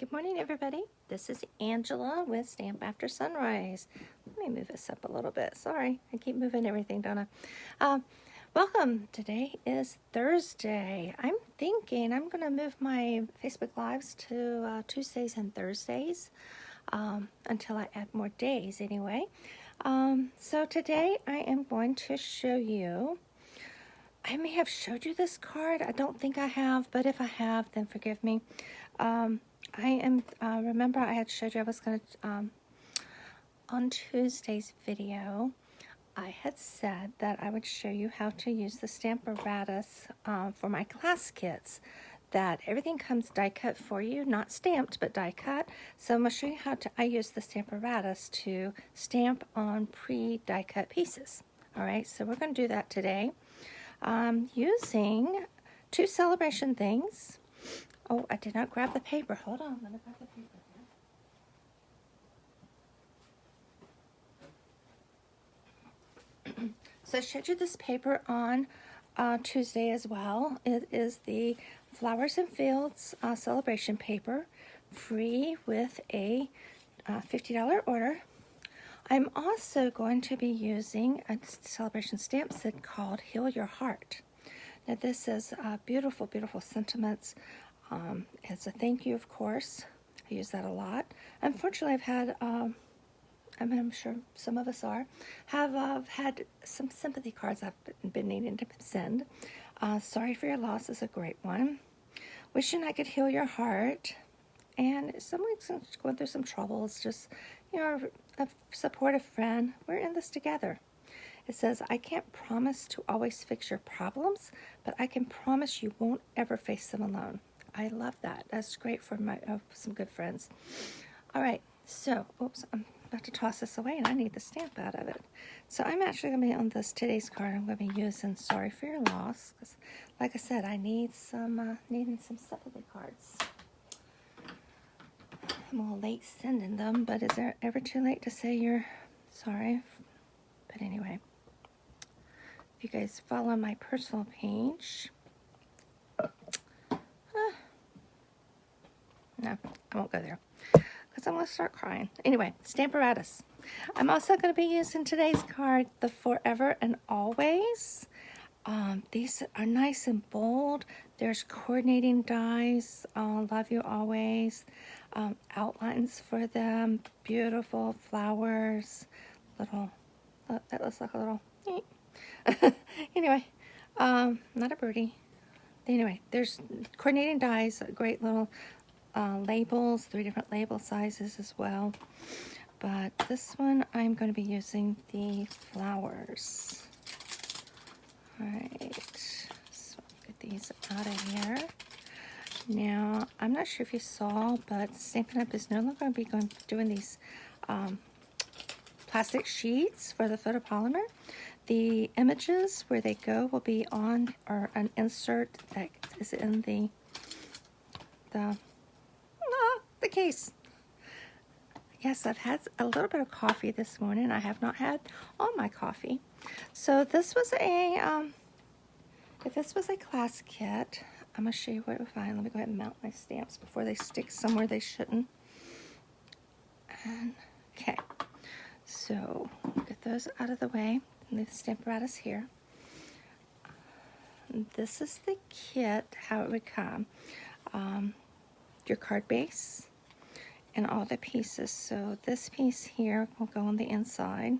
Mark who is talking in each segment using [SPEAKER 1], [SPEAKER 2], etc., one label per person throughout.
[SPEAKER 1] Good morning, everybody. This is Angela with Stamp After Sunrise. Let me move this up a little bit. Sorry, I keep moving everything, don't I? Welcome. Today is Thursday. I'm thinking I'm going to move my Facebook Lives to Tuesdays and Thursdays until I add more days anyway. So today I am going to show you, I may have showed you this card. I don't think I have, but if I have, then forgive me. Remember I had showed you I was going to, on Tuesday's video, I had said that I would show you how to use the Stamparatus for my class kits. That everything comes die cut for you, not stamped, but die cut. So I'm going to show you how I use the Stamparatus to stamp on pre-die cut pieces. All right, so we're going to do that today. Using two celebration things. Oh, I did not grab the paper. Hold on, let me grab the paper here. So I showed you this paper on Tuesday as well. It is the Flowers and Fields celebration paper, free with a $50 order. I'm also going to be using a celebration stamp set called Heal Your Heart. Now this is beautiful, beautiful sentiments. It's a thank you, of course. I use that a lot. Unfortunately, I've had, I'm sure some of us have had some sympathy cards I've been needing to send. Sorry for your loss is a great one. Wishing I could heal your heart. And someone's going through some troubles, just, you know, a supportive friend. We're in this together. It says, I can't promise to always fix your problems, but I can promise you won't ever face them alone. I love that. That's great for my some good friends. All right, so, oops, I'm about to toss this away, and I need the stamp out of it. So I'm actually going to be on today's card. I'm going to be using Sorry for Your Loss, because, like I said, I need needing some sympathy cards. I'm a little late sending them, but is there ever too late to say you're sorry? But anyway, if you guys follow my personal page. No, I won't go there because I'm going to start crying. Anyway, Stamparatus. I'm also going to be using today's card, the Forever and Always. These are nice and bold. There's coordinating dies, Love You Always, outlines for them, beautiful flowers, little, that looks like a little, anyway, not a birdie. Anyway, there's coordinating dies, great little labels, 3 different label sizes as well. But this one, I'm going to be using the flowers. All right, so get these out of here. Now, I'm not sure if you saw, but Stampin' Up! Is no longer going to be doing these plastic sheets for the photopolymer. The images where they go will be on, or an insert that is in the case. Yes, I've had a little bit of coffee this morning. I have not had all my coffee. So this was if this was a class kit, I'm going to show you what we find. Let me go ahead and mount my stamps before they stick somewhere they shouldn't. And, okay, so get those out of the way. Leave the Stamparatus here. This is the kit, how it would come. Your card base and all the pieces. So this piece here will go on the inside.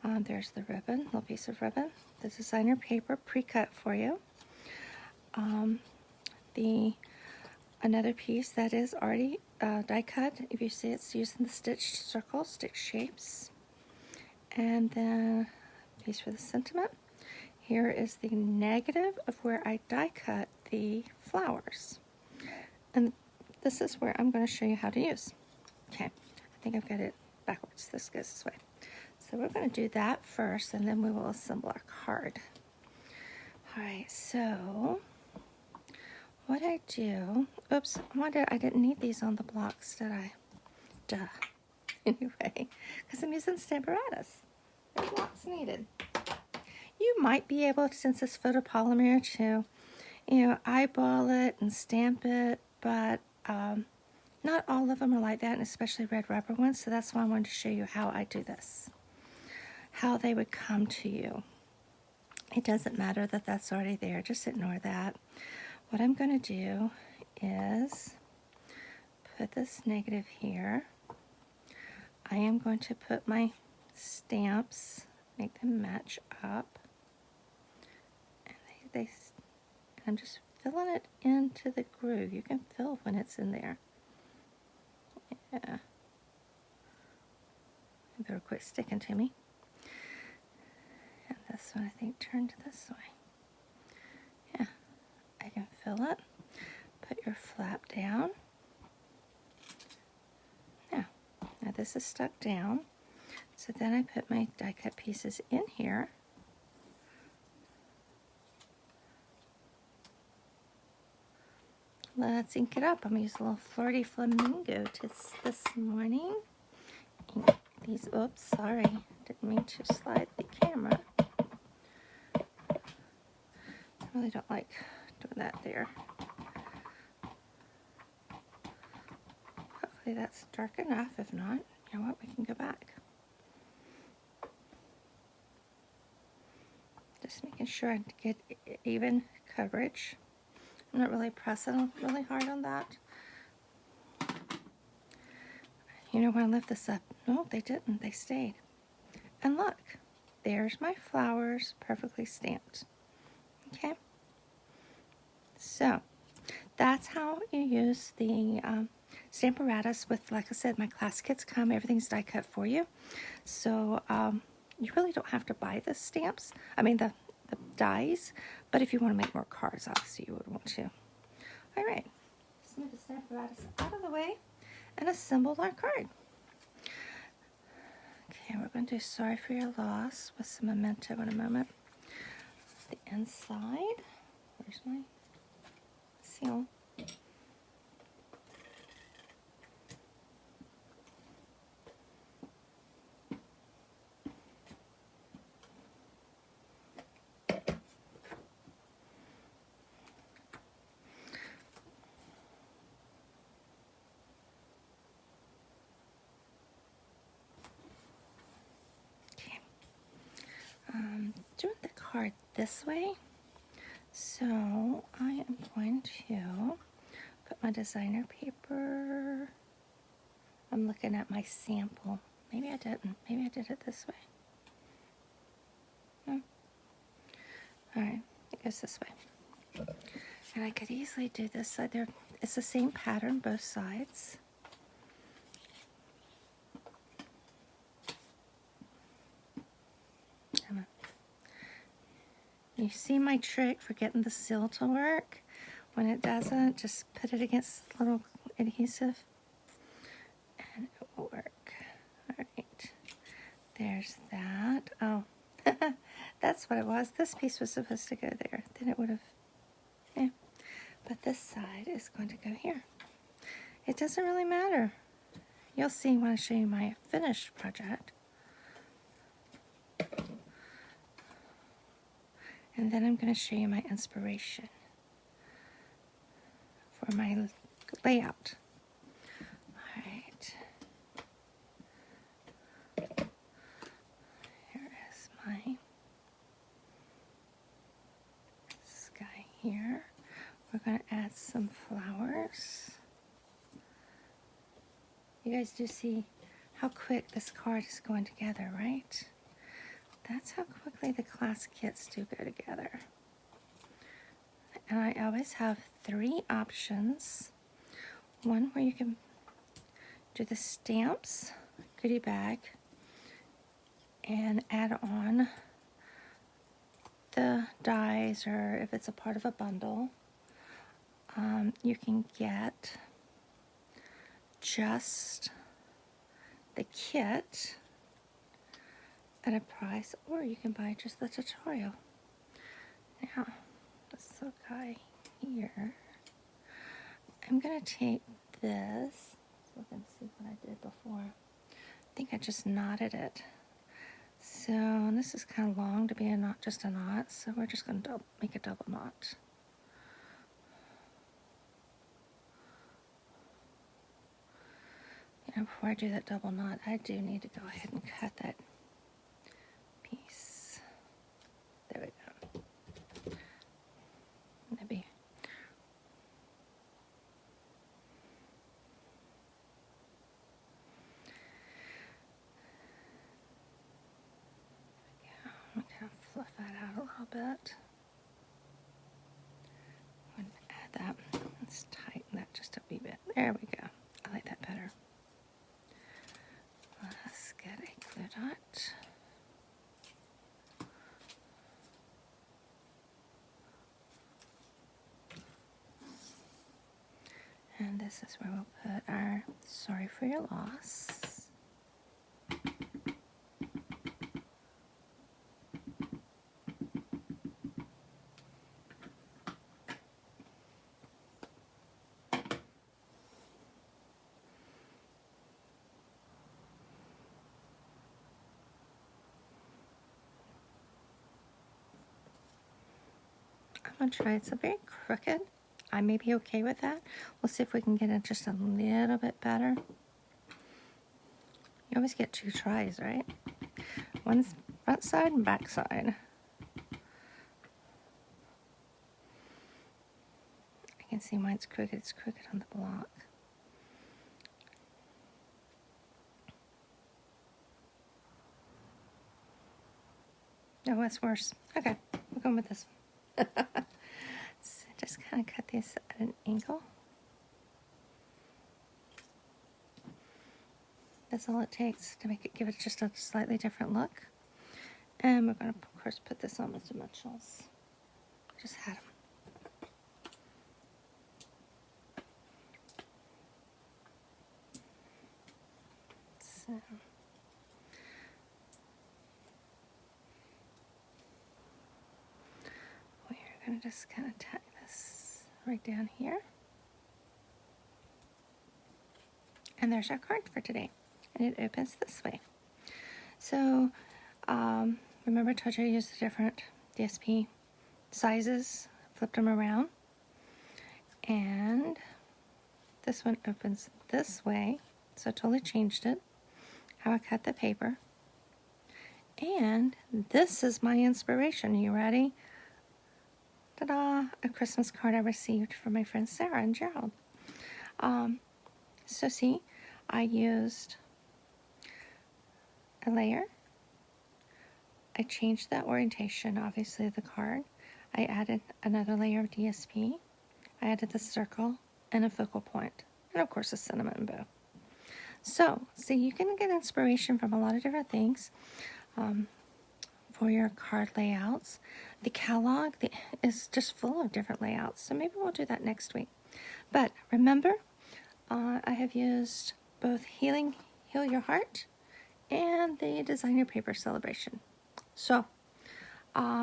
[SPEAKER 1] There's the ribbon, little piece of ribbon. The designer paper pre-cut for you. Another piece that is already die cut. If you see, it's using the stitched circles, stitch shapes. And then a piece for the sentiment. Here is the negative of where I die cut the flowers. And this is where I'm going to show you how to use. Okay, I think I've got it backwards. This goes this way. So we're going to do that first, and then we will assemble our card. All right, so what I do, oops, I didn't need these on the blocks, did I? Duh. Anyway, because I'm using Stamparatus. No blocks needed. You might be able, since it's photopolymer, to, eyeball it and stamp it, but not all of them are like that, and especially red rubber ones, so that's why I wanted to show you how I do this, how they would come to you. It doesn't matter that that's already there, just ignore that. What I'm going to do is put this negative here. I am going to put my stamps, make them match up, and I'm just filling it into the groove. You can feel when it's in there. Yeah. They were quite sticking to me. And this one, I think, turned this way. Yeah, I can fill it. Put your flap down. Now this is stuck down. So then I put my die cut pieces in here. Let's ink it up. I'm going to use a little Flirty Flamingo this morning. Ink these, oops, sorry. Didn't mean to slide the camera. I really don't like doing that there. Hopefully that's dark enough. If not, you know what, we can go back. Just making sure I get even coverage. I'm not really pressing really hard on that. You know, when I lift this up, no, they didn't, they stayed. And look, there's my flowers perfectly stamped. Okay? So, that's how you use the Stamparatus with, like I said, my class kits come, everything's die cut for you. So, you really don't have to buy the stamps, the dies, but if you want to make more cards, obviously you would want to. All right, let's move the Stamparatus out of the way and assemble our card. Okay, we're going to do Sorry for Your Loss with some memento in a moment. The inside, where's my seal? Doing the card this way, so I am going to put my designer paper. I'm looking at my sample. Maybe I didn't. Maybe I did it this way. No. All right, it goes this way. And I could easily do this side there. It's the same pattern both sides. You see my trick for getting the seal to work? When it doesn't, just put it against a little adhesive and it will work. All right, there's that. Oh, that's what it was. This piece was supposed to go there. Then it would have, yeah. But this side is going to go here. It doesn't really matter. You'll see when I show you my finished project. And then I'm going to show you my inspiration for my layout. All right. Here is my sky here. We're going to add some flowers. You guys do see how quick this card is going together, right? That's how quickly the class kits do go together. And I always have 3 options. One where you can do the stamps, goodie bag, and add on the dies, or if it's a part of a bundle, you can get just the kit at a price, or you can buy just the tutorial. Now, this little guy here, I'm going to take this, let's look and see what I did before. I think I just knotted it. So this is kind of long to be a knot, just a knot, so we're just going to make a double knot. Now before I do that double knot, I do need to go ahead and cut that piece. There we go. Maybe. I'm going to fluff that out a little bit. I'm going to add that. Let's tighten that just a wee bit. There we go. I like that better. Let's get a glue dot. And this is where we'll put our sorry for your loss. I'm going to try it. It's a very crooked. I may be okay with that. We'll see if we can get it just a little bit better. You always get 2 tries, right? One's front side and back side. I can see mine's crooked. It's crooked on the block. No, that's worse. Okay, we're going with this one. So just kind of cut this at an angle. That's all it takes to make it, give it just a slightly different look. And we're going to, of course, put this on with dimensionals. Just had them. So we're going to just kind of tack this right down here. And there's our card for today. And it opens this way. So remember I told you I used the different DSP sizes, flipped them around. And this one opens this way. So I totally changed it, how I cut the paper. And this is my inspiration. Are you ready? Ta-da! A Christmas card I received from my friends Sarah and Gerald. So see, I used a layer. I changed the orientation, obviously, of the card. I added another layer of DSP. I added the circle and a focal point, and of course a cinnamon bow. So, see, you can get inspiration from a lot of different things for your card layouts. The catalog is just full of different layouts, so maybe we'll do that next week. But remember, I have used both Heal Your Heart and the Designer Paper Celebration. So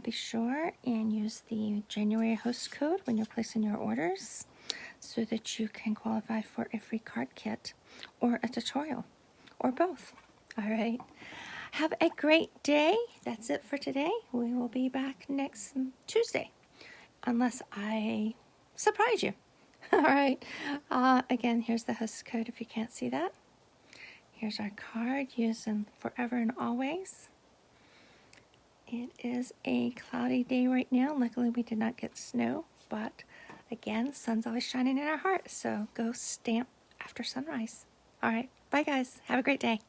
[SPEAKER 1] be sure and use the January host code when you're placing your orders so that you can qualify for a free card kit or a tutorial or both. All right. Have a great day. That's it for today. We will be back next Tuesday unless I surprise you. All right. Again, here's the host code if you can't see that. Here's our card using Forever and Always. It is a cloudy day right now. Luckily, we did not get snow, but again, the sun's always shining in our heart, so go stamp after sunrise. All right. Bye, guys. Have a great day.